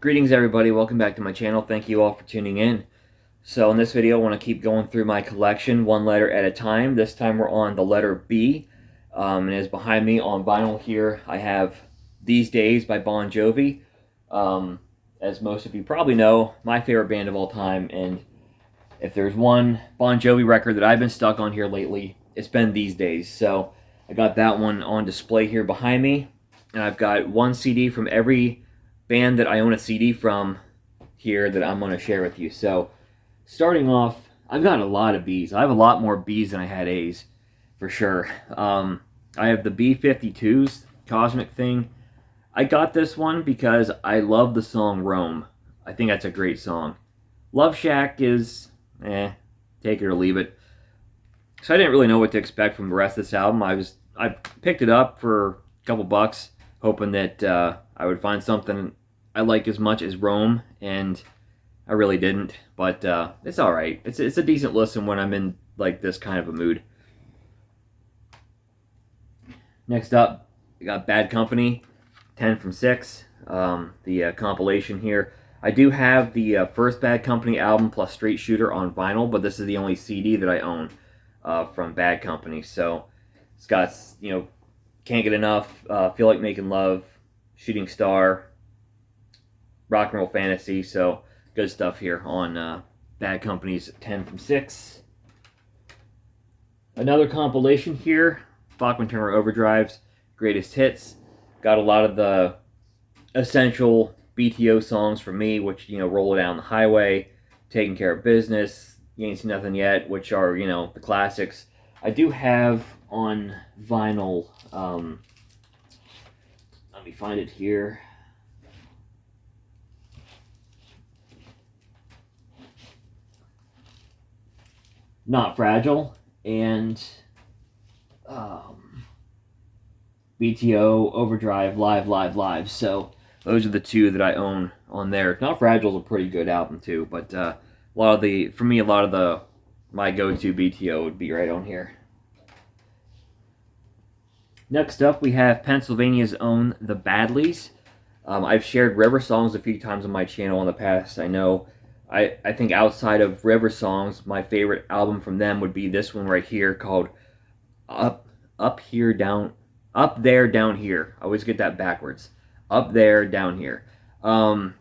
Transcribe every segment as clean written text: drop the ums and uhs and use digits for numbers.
Greetings everybody, welcome back to my channel. Thank you all for tuning in. So in this video I want to keep going through my collection one letter at a time. This time we're on the letter B. And as behind me on vinyl here I have These Days by Bon Jovi. As most of you probably know, my favorite band of all time, and if there's one Bon Jovi record that I've been stuck on here lately, it's been These Days. So I got that one on display here behind me, and I've got one CD from every band that I own a CD from here that I'm going to share with you. So starting off, I've got a lot of Bs. I have a lot more Bs than I had As, for sure. I have the B-52s, Cosmic Thing. I got this one because I love the song Rome. I think that's a great song. Love Shack is, take it or leave it. So I didn't really know what to expect from the rest of this album. I picked it up for a couple bucks, hoping that I would find something I like as much as Rome, and I really didn't. But it's all right. It's a decent listen when I'm in like this kind of a mood. Next up, we got Bad Company, 10 from 6. The compilation here. I do have the first Bad Company album plus Straight Shooter on vinyl, but this is the only CD that I own from Bad Company. So it's got, Can't Get Enough, Feel Like Making Love, Shooting Star, Rock and Roll Fantasy. So good stuff here on Bad Company's 10 from 6. Another compilation here, Bachman Turner Overdrive's Greatest Hits. Got a lot of the essential BTO songs from me, which, Roll It Down the Highway, Taking Care of Business, You Ain't Seen Nothing Yet, which are, the classics. I do have on vinyl, let me find it here. Not Fragile and BTO Overdrive Live. So those are the two that I own on there. Not Fragile is a pretty good album too, but a lot of my go-to BTO would be right on here. Next up, we have Pennsylvania's own The Badleys. I've shared River Songs a few times on my channel in the past. I know. I think outside of River Songs, my favorite album from them would be this one right here called Up There, Down Here. I always get that backwards. Up There, Down Here. The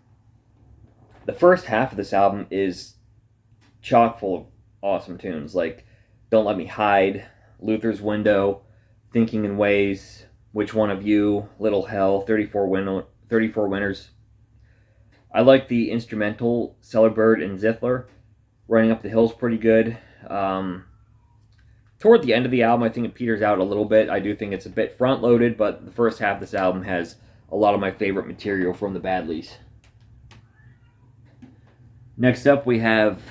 first half of this album is chock full of awesome tunes like Don't Let Me Hide, Luther's Window, Thinking in Ways, Which One of You, Little Hell, 34 Winners. I like the instrumental Cellar and Zithler. Running Up the Hill's pretty good. Toward the end of the album, I think it peters out a little bit. I do think it's a bit front-loaded, but the first half of this album has a lot of my favorite material from the Badleys. Next up, we have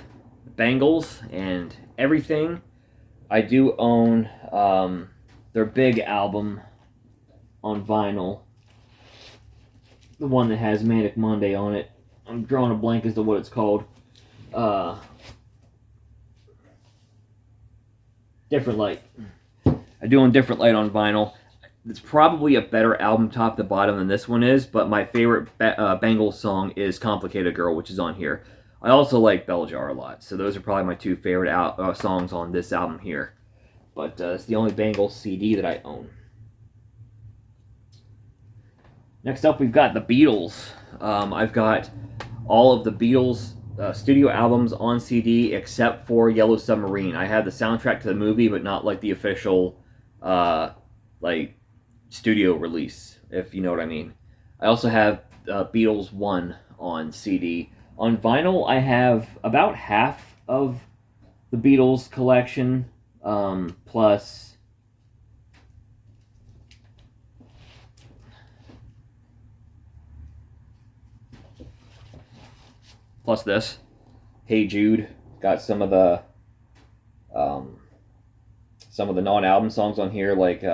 Bangles and Everything. I do own their big album on vinyl. The one that has Manic Monday on it. I'm drawing a blank as to what it's called. Different Light. I do own Different Light on vinyl. It's probably a better album top to bottom than this one is, but my favorite Bangles song is Complicated Girl, which is on here. I also like Bell Jar a lot, so those are probably my two favorite songs on this album here. But it's the only Bangles CD that I own. Next up, we've got the Beatles. I've got all of the Beatles studio albums on CD except for Yellow Submarine. I have the soundtrack to the movie, but not like the official studio release, if you know what I mean. I also have Beatles 1 on CD. On vinyl, I have about half of the Beatles collection, plus this. Hey Jude. Got some of the non-album songs on here, like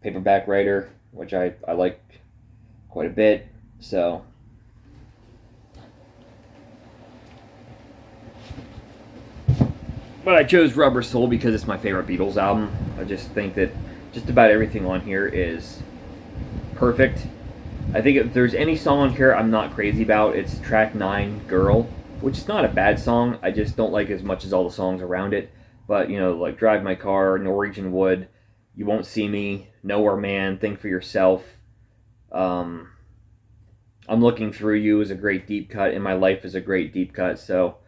Paperback Writer, which I like quite a bit. So But I chose Rubber Soul because it's my favorite Beatles album. I just think that just about everything on here is perfect. I think if there's any song on here I'm not crazy about, it's track 9, Girl, which is not a bad song. I just don't like it as much as all the songs around it. But, you know, like Drive My Car, Norwegian Wood, You Won't See Me, Nowhere Man, Think for Yourself. I'm Looking Through You is a great deep cut, and My Life is a great deep cut. So,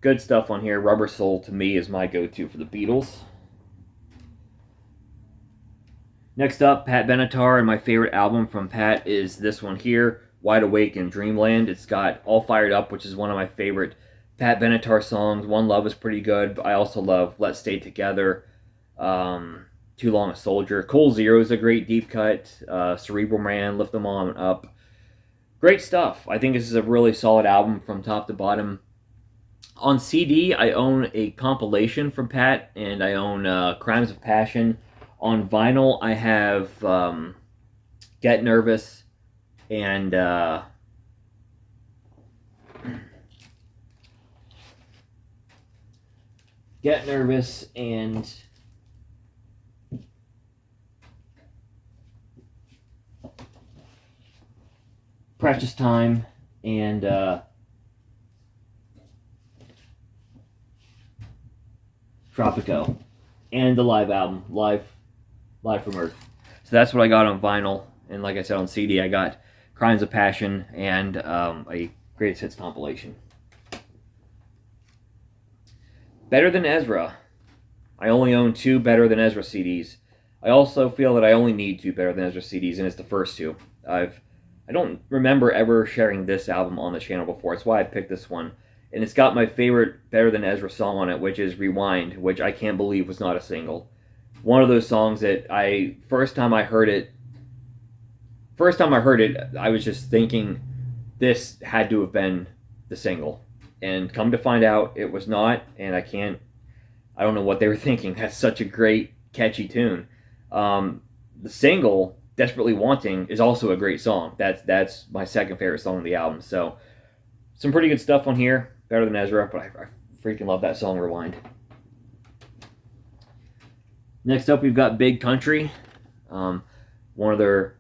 good stuff on here. Rubber Soul, to me, is my go-to for the Beatles. Next up, Pat Benatar, and my favorite album from Pat is this one here, Wide Awake in Dreamland. It's got All Fired Up, which is one of my favorite Pat Benatar songs. One Love is pretty good, but I also love Let's Stay Together, Too Long a Soldier. Cold Zero is a great deep cut, Cerebral Man, Lift Them On Up. Great stuff. I think this is a really solid album from top to bottom. On CD, I own a compilation from Pat, and I own Crimes of Passion. On vinyl, I have Get Nervous and Get Nervous and Precious Time and Tropico, and the live album, Live from Earth. So that's what I got on vinyl, and like I said, on CD I got Crimes of Passion and a Greatest Hits compilation. Better Than Ezra. I only own 2 Better Than Ezra CDs. I also feel that I only need 2 Better Than Ezra CDs, and it's the first 2. I don't remember ever sharing this album on the channel before. It's why I picked this one. And it's got my favorite Better Than Ezra song on it, which is Rewind, which I can't believe was not a single. One of those songs that first time I heard it, I was just thinking this had to have been the single. And come to find out, it was not, and I don't know what they were thinking. That's such a great, catchy tune. The single, Desperately Wanting, is also a great song. That's my second favorite song on the album. So, some pretty good stuff on here. Better Than Ezra, but I freaking love that song, Rewind. Next up, we've got Big Country. One of their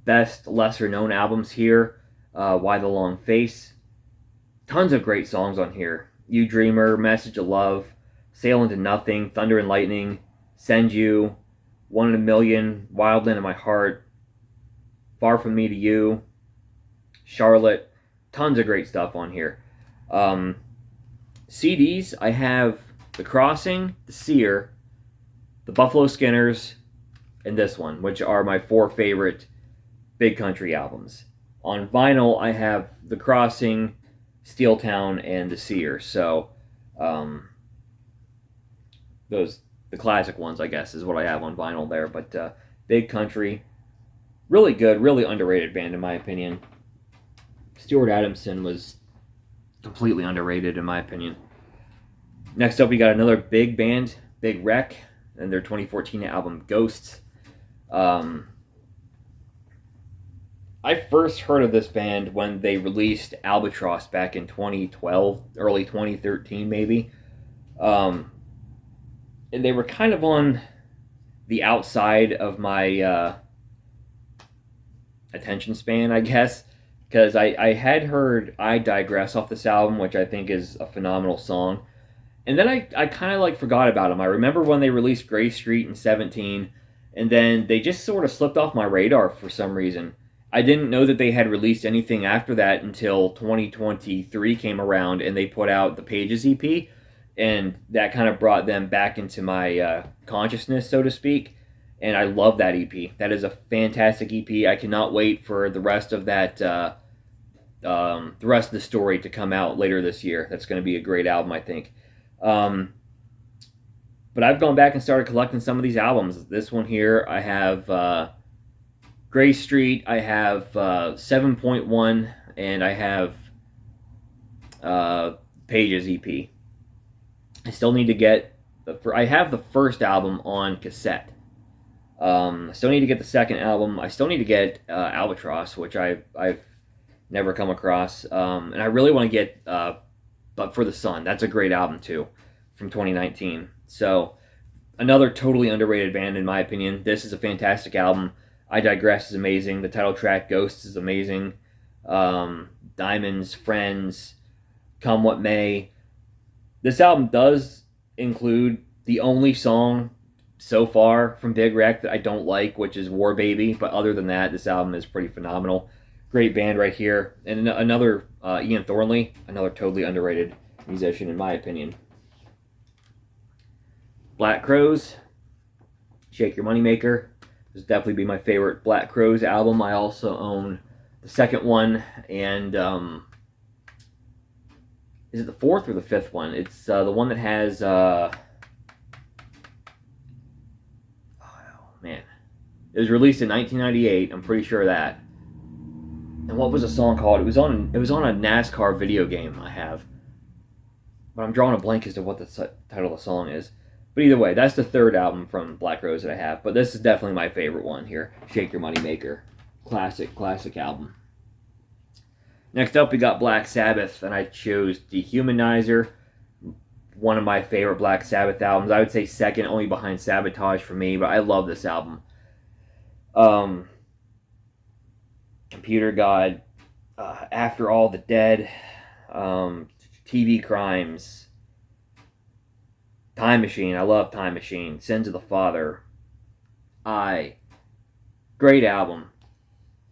best, lesser-known albums here. Why the Long Face. Tons of great songs on here. You Dreamer, Message of Love, Sail Into Nothing, Thunder and Lightning, Send You, 1 in a Million, Wildland in My Heart, Far From Me to You, Charlotte. Tons of great stuff on here. CDs, I have The Crossing, The Seer, The Buffalo Skinners, and this one, which are my 4 favorite Big Country albums. On vinyl, I have The Crossing, Steel Town, and The Seer. So, the classic ones, I guess, is what I have on vinyl there. But Big Country, really good, really underrated band in my opinion. Stuart Adamson was completely underrated in my opinion. Next up, we got another big band, Big Wreck, and their 2014 album Ghosts. I first heard of this band when they released Albatross back in 2012, early 2013 maybe. And they were kind of on the outside of my attention span, I guess, because I had heard I Digress off this album, which I think is a phenomenal song. And then I kind of like forgot about them. I remember when they released Gray Street in 2017, and then they just sort of slipped off my radar for some reason. I didn't know that they had released anything after that until 2023 came around, and they put out the Pages EP, and that kind of brought them back into my consciousness, so to speak. And I love that EP. That is a fantastic EP. I cannot wait for the rest of that, the rest of the story to come out later this year. That's going to be a great album, I think. But I've gone back and started collecting some of these albums. This one here, I have Gray Street, I have 7.1, and I have Pages EP. I still need to get, I have the first album on cassette. I still need to get the second album. I still need to get Albatross, which I've never come across. And I really want to get But for the Sun. That's a great album too. from 2019. So another totally underrated band in my opinion. This is a fantastic album. I Digress is amazing. The title track Ghosts is amazing. Diamonds, Friends, Come What May. This album does include the only song so far from Big Wreck that I don't like, which is War Baby. But other than that, this album is pretty phenomenal. Great band right here. And another Ian Thornley, another totally underrated musician in my opinion. Black Crowes, Shake Your Moneymaker. This would definitely be my favorite Black Crowes album. I also own the second one, and is it the fourth or the fifth one? It's the one that has oh man, it was released in 1998. I'm pretty sure of that. And what was the song called? It was on a NASCAR video game I have, but I'm drawing a blank as to what the title of the song is. But either way, that's the third album from Black Crowes that I have. But this is definitely my favorite one here. Shake Your Moneymaker. Classic album. Next up, we got Black Sabbath, and I chose Dehumanizer. One of my favorite Black Sabbath albums. I would say second, only behind Sabotage for me, but I love this album. Computer God, After All the Dead, TV Crimes, Time Machine. I love Time Machine. Sins of the Father. Great album.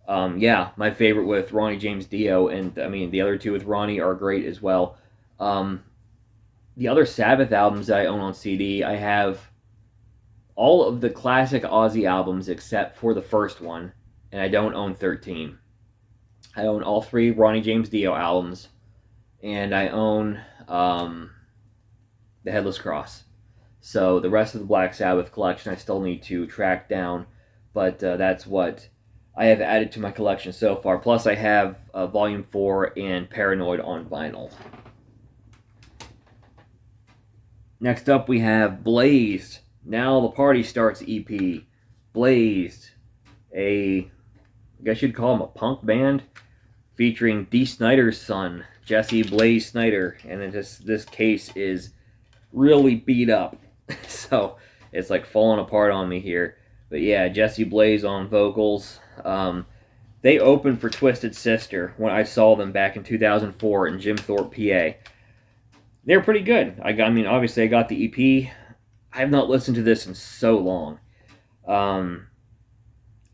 Yeah, my favorite with Ronnie James Dio, and I mean the other two with Ronnie are great as well. The other Sabbath albums that I own on CD, I have all of the classic Ozzy albums except for the first one, and I don't own 13. I own all 3 Ronnie James Dio albums, and I own the Headless Cross. So the rest of the Black Sabbath collection I still need to track down, but that's what I have added to my collection so far. Plus I have Volume 4 and Paranoid on vinyl. Next up we have Blazed, Now the Party Starts EP. Blazed, I guess you'd call him a punk band, featuring Dee Snider's son, Jesse Blaze Snider, and this case is really beat up, so it's like falling apart on me here. But yeah, Jesse Blaze on vocals. They opened for Twisted Sister when I saw them back in 2004 in Jim Thorpe, PA. They're pretty good. I mean, obviously I got the EP. I have not listened to this in so long.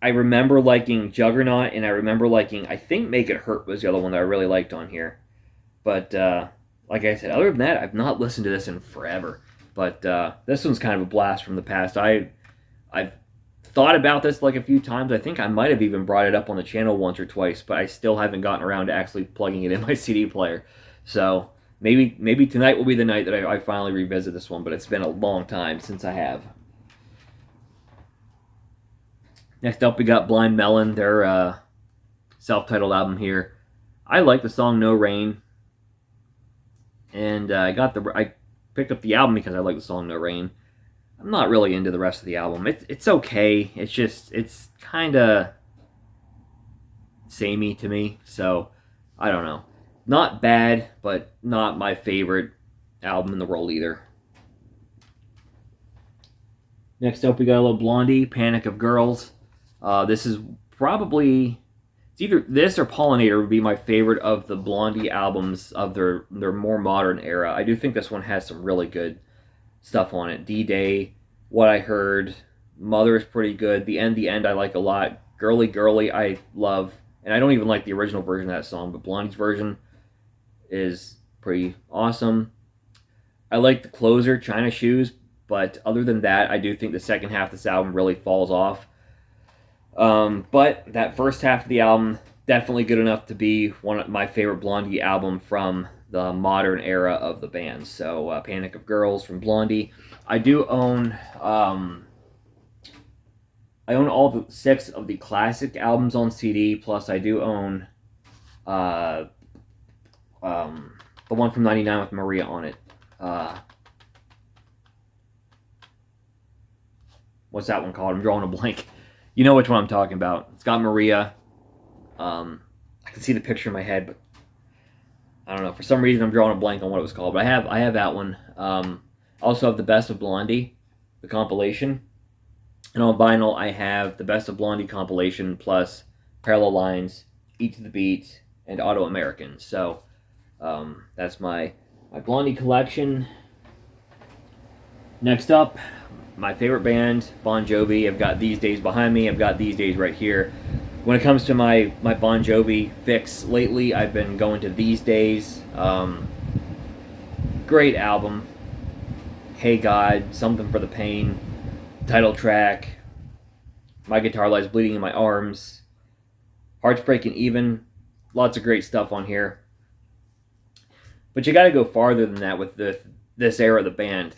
I remember liking Juggernaut, and I remember liking, I think Make It Hurt was the other one that I really liked on here. But like I said, other than that, I've not listened to this in forever. But this one's kind of a blast from the past. I've thought about this like a few times. I think I might have even brought it up on the channel once or twice, but I still haven't gotten around to actually plugging it in my CD player. So maybe tonight will be the night that I finally revisit this one, but it's been a long time since I have. Next up, we got Blind Melon, their self-titled album here. I like the song No Rain, and I picked up the album because I like the song No Rain. I'm not really into the rest of the album. It's okay. It's kind of samey to me, so I don't know. Not bad, but not my favorite album in the world either. Next up, we got a little Blondie, Panic of Girls. This is probably, it's either this or Pollinator would be my favorite of the Blondie albums of their more modern era. I do think this one has some really good stuff on it. D-Day, What I Heard, Mother is pretty good. The End I like a lot. Girly Girly I love. And I don't even like the original version of that song, but Blondie's version is pretty awesome. I like the closer, China Shoes, but other than that, I do think the second half of this album really falls off. But that first half of the album, definitely good enough to be one of my favorite Blondie album from the modern era of the band. So Panic of Girls from Blondie. I do own all the 6 of the classic albums on CD, plus I do own the one from 99 with Maria on it. What's that one called? I'm drawing a blank. You know which one I'm talking about. It's got Maria. I can see the picture in my head, but I don't know. For some reason, I'm drawing a blank on what it was called. But I have that one. Also have the Best of Blondie, the compilation. And on vinyl, I have the Best of Blondie compilation plus Parallel Lines, Eat to the Beat, and Auto American. So that's my Blondie collection. Next up, my favorite band, Bon Jovi. I've got These Days behind me. I've got These Days right here. When it comes to my Bon Jovi fix lately, I've been going to These Days. Great album. Hey God, Something for the Pain, title track, My Guitar Lies Bleeding in My Arms, Hearts Breaking Even. Lots of great stuff on here. But you got to go farther than that with this era of the band.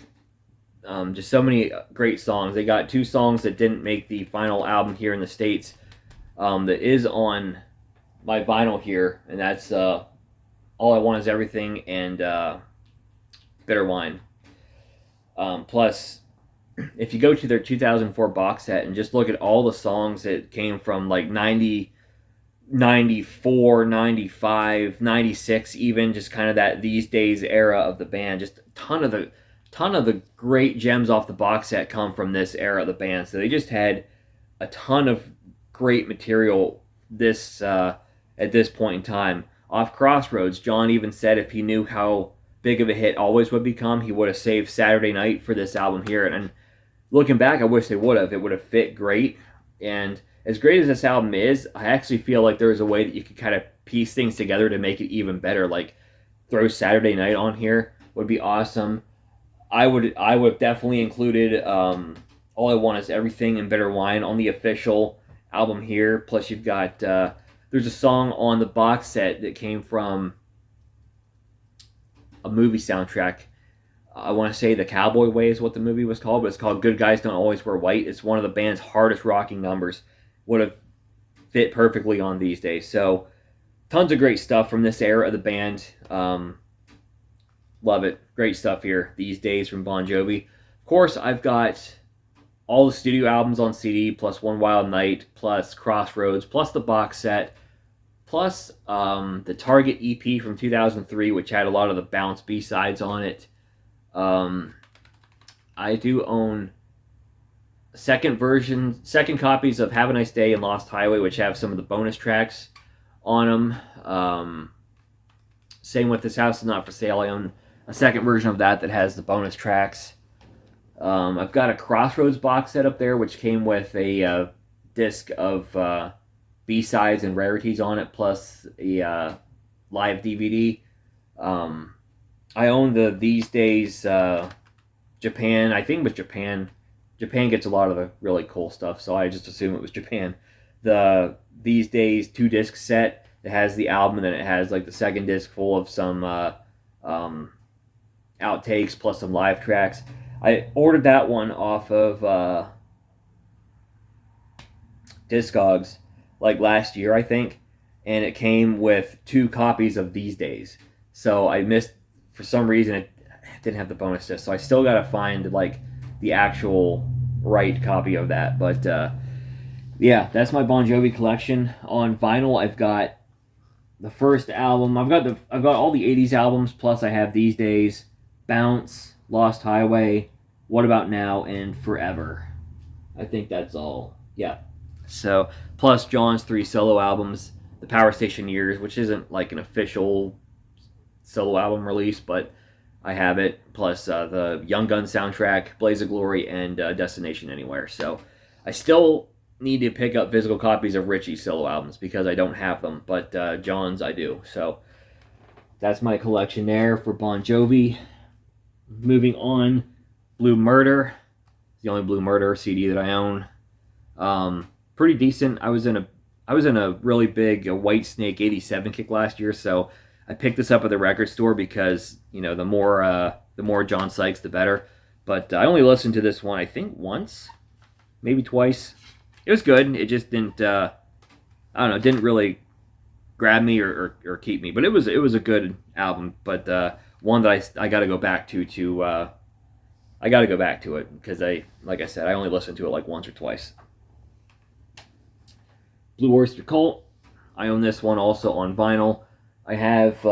Just so many great songs. They got 2 songs that didn't make the final album here in the States that is on my vinyl here, and that's All I Want Is Everything and Bitter Wine. Plus, if you go to their 2004 box set and just look at all the songs that came from like 90, 94, 95, 96, even just kind of that These Days era of the band, just a ton of the great gems off the box set come from this era of the band. So they just had a ton of great material at this point in time. Off Crossroads, John even said if he knew how big of a hit Always would become, he would have saved Saturday Night for this album here. And looking back, I wish they would have. It would have fit great. And as great as this album is, I actually feel like there's a way that you could kind of piece things together to make it even better. Like throw Saturday Night on here would be awesome. I would have definitely included All I Want Is Everything and Bitter Wine on the official album here. Plus you've got there's a song on the box set that came from a movie soundtrack. I want to say The Cowboy Way is what the movie was called, but it's called Good Guys Don't Always Wear White. It's one of the band's hardest rocking numbers. Would have fit perfectly on These Days. So tons of great stuff from this era of the band. Love it. Great stuff here. These Days from Bon Jovi. Of course, I've got all the studio albums on CD, plus One Wild Night, plus Crossroads, plus the box set, plus the Target EP from 2003, which had a lot of the Bounce B-sides on it. I do own second copies of Have a Nice Day and Lost Highway, which have some of the bonus tracks on them. Same with This House Is Not For Sale. I own a second version of that has the bonus tracks. I've got a Crossroads box set up there, which came with a disc of B-sides and rarities on it, plus a live DVD. I own the These Days Japan. I think it was Japan. Japan gets a lot of the really cool stuff, so I just assume it was Japan. The These Days 2-disc set that has the album, and then it has like the second disc full of some outtakes plus some live tracks. I ordered that one off of Discogs like last year, I think, and it came with 2 copies of These Days. So I missed, for some reason, it didn't have the bonus disc. So I still got to find like the actual right copy of that. But yeah, that's my Bon Jovi collection. On vinyl, I've got the first album. I've got all the 80s albums, plus I have These Days, Bounce, Lost Highway, What About Now, and Forever. I think that's all. Yeah. So, plus John's 3 solo albums, The Power Station Years, which isn't like an official solo album release, but I have it, plus the Young Guns soundtrack, Blaze of Glory, and Destination Anywhere. So I still need to pick up physical copies of Richie's solo albums because I don't have them, but John's I do. So that's my collection there for Bon Jovi. Moving on, Blue Murder. It's the only Blue Murder CD that I own. Pretty decent. I was in a really big Whitesnake 87 kick last year, so I picked this up at the record store because, you know, the more John Sykes, the better. But I only listened to this one, I think, once, maybe twice. It was good. It just didn't, I don't know, didn't really grab me or keep me. But it was a good album. But one that I got to go back to I got to go back to it because like I said, I only listened to it like once or twice. Blue Oyster Cult. I own this one also on vinyl. I have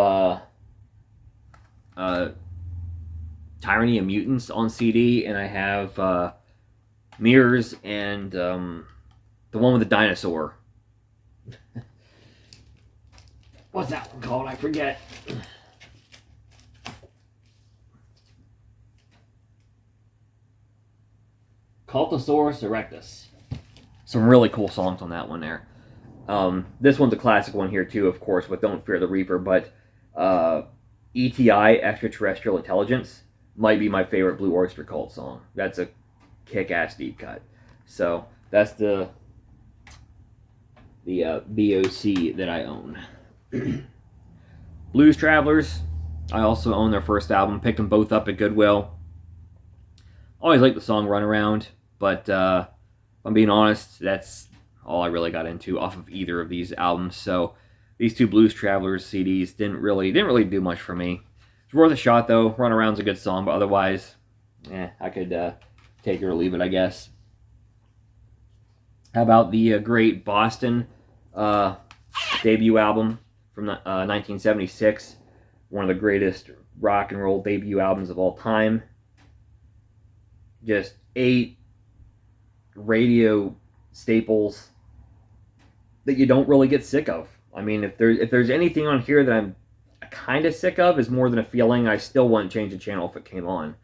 Tyranny of Mutants on CD, and I have Mirrors and the one with the dinosaur. What's that one called? I forget. Cultosaurus Erectus. Some really cool songs on that one there. This one's a classic one here too, of course, with Don't Fear the Reaper, but ETI, Extraterrestrial Intelligence, might be my favorite Blue Oyster Cult song. That's a kick-ass deep cut. So that's the BOC that I own. Blues Travelers, I also own their first album. Picked them both up at Goodwill. Always liked the song Runaround, but if I'm being honest, that's all I really got into off of either of these albums. So these two Blues Travelers CDs didn't really do much for me. It's worth a shot though. Runaround's a good song, but otherwise, I could take it or leave it, I guess. How about the great Boston debut album from 1976? One of the greatest rock and roll debut albums of all time. Just 8 radio staples that you don't really get sick of. I mean, if there's anything on here that I'm kind of sick of, is More Than a Feeling. I still wouldn't change the channel if it came on.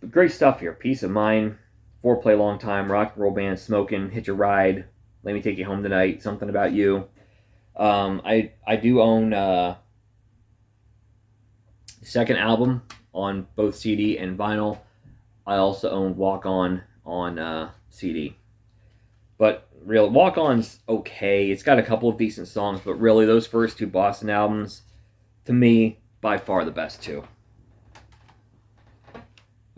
But great stuff here. Peace of Mind, Foreplay Long Time, Rock and Roll Band, Smoking, Hitch a Ride, Let Me Take You Home Tonight, Something About You. I do own second album on both CD and vinyl. I also own Walk On CD. But real Walk On's okay. It's got a couple of decent songs, but really those first two Boston albums, to me, by far the best two.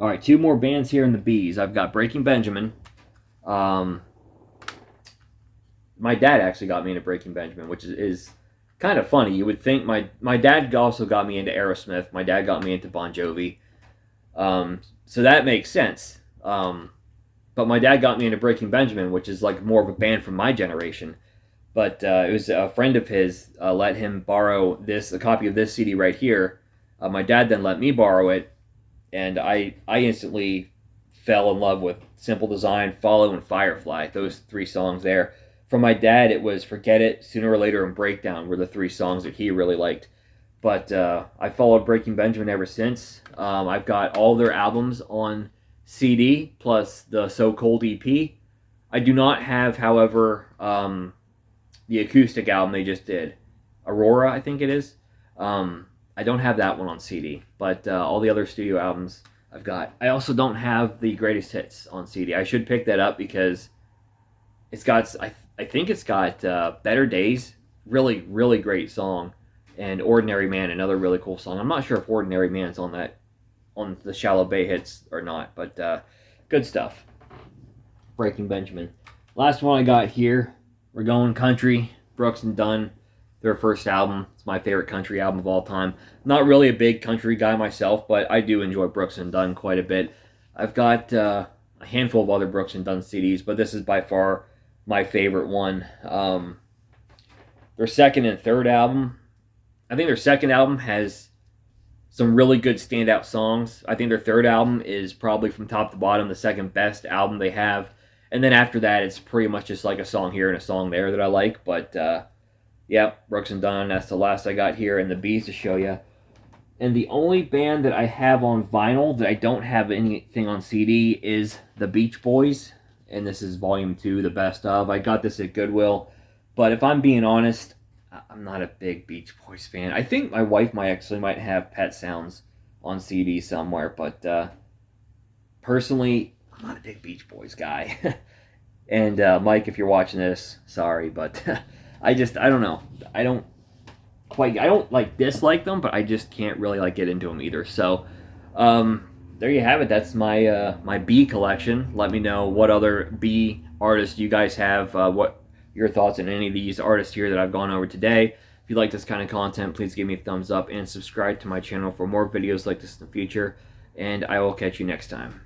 Alright, 2 more bands here in the B's. I've got Breaking Benjamin. My dad actually got me into Breaking Benjamin, which is kind of funny. You would think my dad also got me into Aerosmith. My dad got me into Bon Jovi. So that makes sense. But my dad got me into Breaking Benjamin, which is like more of a band from my generation. But it was a friend of his let him borrow a copy of this CD right here. My dad then let me borrow it, and I instantly fell in love with Simple Design, Follow, and Firefly. Those 3 songs there. From my dad, it was Forget It, Sooner or Later, and Breakdown were the 3 songs that he really liked. But I followed Breaking Benjamin ever since. I've got all their albums on CD, plus the So Cold EP. I do not have, however, the acoustic album they just did. Aurora, I think it is. I don't have that one on CD, but all the other studio albums I've got. I also don't have the Greatest Hits on CD. I should pick that up because it's got, I think it's got Better Days, really, really great song, and Ordinary Man, another really cool song. I'm not sure if Ordinary Man's on the Shallow Bay Hits or not, but good stuff. Breaking Benjamin. Last one I got here, we're going country, Brooks and Dunn, their first album. It's my favorite country album of all time. Not really a big country guy myself, but I do enjoy Brooks and Dunn quite a bit. I've got a handful of other Brooks and Dunn CDs, but this is by far my favorite one. Their second and third album, I think their second album has some really good standout songs. I think their third album is probably from top to bottom the second best album they have. And then after that, it's pretty much just like a song here and a song there that I like. But yeah, Brooks and Dunn, that's the last I got here, and the B's to show you. And the only band that I have on vinyl that I don't have anything on CD is the Beach Boys. And this is Volume 2, the best of. I got this at Goodwill. But if I'm being honest, I'm not a big Beach Boys fan. I think my wife might have Pet Sounds on CD somewhere. But personally, I'm not a big Beach Boys guy. And Mike, if you're watching this, sorry. But I don't know. I don't dislike them, but I just can't really get into them either. So there you have it. That's my my B collection. Let me know what other B artists you guys have, what your thoughts on any of these artists here that I've gone over today. If you like this kind of content, please give me a thumbs up and subscribe to my channel for more videos like this in the future, and I will catch you next time.